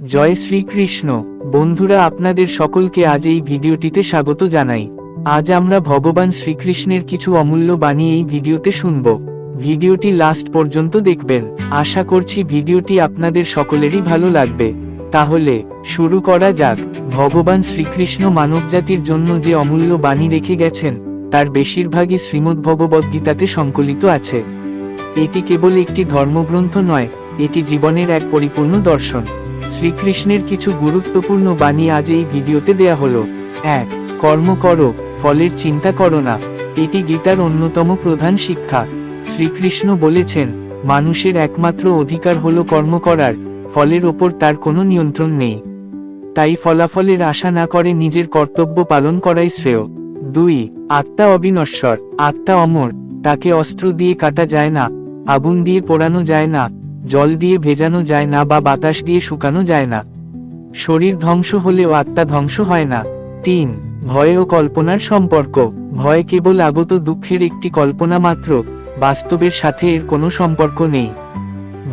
জয় শ্রীকৃষ্ণ। বন্ধুরা, আপনাদের সকলকে আজ এই ভিডিওটিতে স্বাগত জানাই। আজ আমরা ভগবান শ্রীকৃষ্ণের কিছু অমূল্য বাণী এই ভিডিওতে শুনব। ভিডিওটি লাস্ট পর্যন্ত দেখবেন। আশা করছি ভিডিওটি আপনাদের সকলেরই ভালো লাগবে। তাহলে শুরু করা যাক। ভগবান শ্রীকৃষ্ণ মানবজাতির জন্য যে অমূল্য বাণী রেখে গেছেন, তার বেশিরভাগই শ্রীমদ্ভগবদ্গীতাতে সংকলিত আছে। এটি কেবল একটি ধর্মগ্রন্থ নয়, এটি জীবনের এক পরিপূর্ণ দর্শন। শ্রীকৃষ্ণের কিছু গুরুত্বপূর্ণ বাণী আজ এই ভিডিওতে দেয়া হলো। 1. কর্ম করো, ফলের চিন্তা করো না। এটি গীতার অন্যতম প্রধান শিক্ষা। শ্রীকৃষ্ণ বলেছেন, মানুষের একমাত্র অধিকার হলো কর্ম করার, ফলের ওপর তার কোনো নিয়ন্ত্রণ নেই। তাই ফলাফলের আশা না করে নিজের কর্তব্য পালন করাই শ্রেয়। 2. আত্মা অবিনশ্বর, আত্মা অমর, তাকে অস্ত্র দিয়ে কাটা যায় না, আগুন দিয়ে পোড়ানো যায় না, জল দিয়ে ভেজানো যায় না বা বাতাস দিয়ে শুকানো যায় না। শরীর ধ্বংস হলেও আত্মা ধ্বংস হয় না। 3. ভয় ও কল্পনার সম্পর্ক, ভয় কেবল আগত দুঃখের একটি কল্পনা মাত্র, বাস্তবের সাথে এর কোনো সম্পর্ক নেই।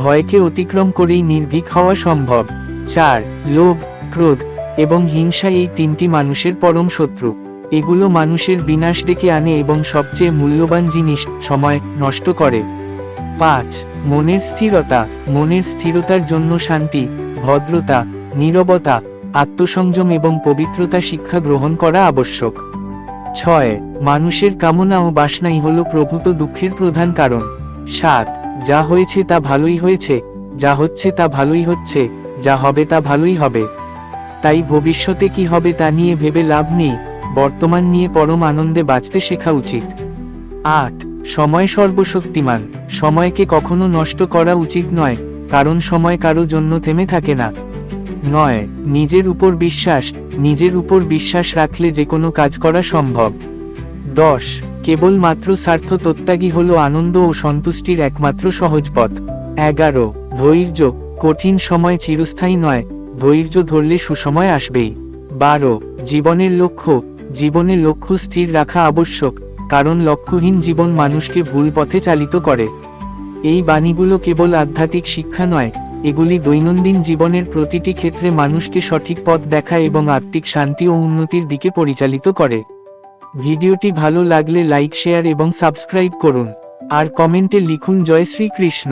ভয়কে অতিক্রম করেই নির্ভীক হওয়া সম্ভব। 4. লোভ, ক্রোধ এবং হিংসা এই তিনটি মানুষের পরম শত্রু। এগুলো মানুষের বিনাশ ডেকে আনে এবং সবচেয়ে মূল্যবান জিনিস, সময়, নষ্ট করে। 5. মনের স্থিরতা, মনের স্থিরতার জন্য শান্তি, ভদ্রতা, নীরবতা, আত্মসংযম এবং পবিত্রতা শিক্ষা গ্রহণ করা আবশ্যক। 6. মানুষের কামনা ও বাসনাই হল প্রভূত দুঃখের প্রধান কারণ। 7. যা হয়েছে তা ভালোই হয়েছে, যা হচ্ছে তা ভালোই হচ্ছে, যা হবে তা ভালোই হবে। তাই ভবিষ্যতে কি হবে তা নিয়ে ভেবে লাভ নেই, বর্তমান নিয়ে পরম আনন্দে বাঁচতে শেখা উচিত। 8. সময় সর্বশক্তিমান, সময়কে কখনো নষ্ট করা উচিত নয়, কারণ সময় কারো জন্য থেমে থাকে না। 9. নিজের উপর বিশ্বাস, নিজের উপর বিশ্বাস রাখলে যে কোনো কাজ করা সম্ভব। 10. কেবলমাত্র স্বার্থ ত্যাগই হল আনন্দ ও সন্তুষ্টির একমাত্র সহজ পথ। 11. ধৈর্য, কঠিন সময় চিরস্থায়ী নয়, ধৈর্য ধরলে সুসময় আসবেই। 12. জীবনের লক্ষ্য, জীবনে লক্ষ্য স্থির রাখা আবশ্যক, কারণ লক্ষ্যহীন জীবন মানুষকে ভুল পথে চালিত করে। এই বাণীগুলো কেবল আধ্যাত্মিক শিক্ষা নয়, এগুলি দৈনন্দিন জীবনের প্রতিটি ক্ষেত্রে মানুষকে সঠিক পথ দেখায় এবং আত্মিক শান্তি ও উন্নতির দিকে পরিচালিত করে। ভিডিওটি ভালো লাগলে লাইক, শেয়ার এবং সাবস্ক্রাইব করুন। আর কমেন্টে লিখুন জয় শ্রীকৃষ্ণ।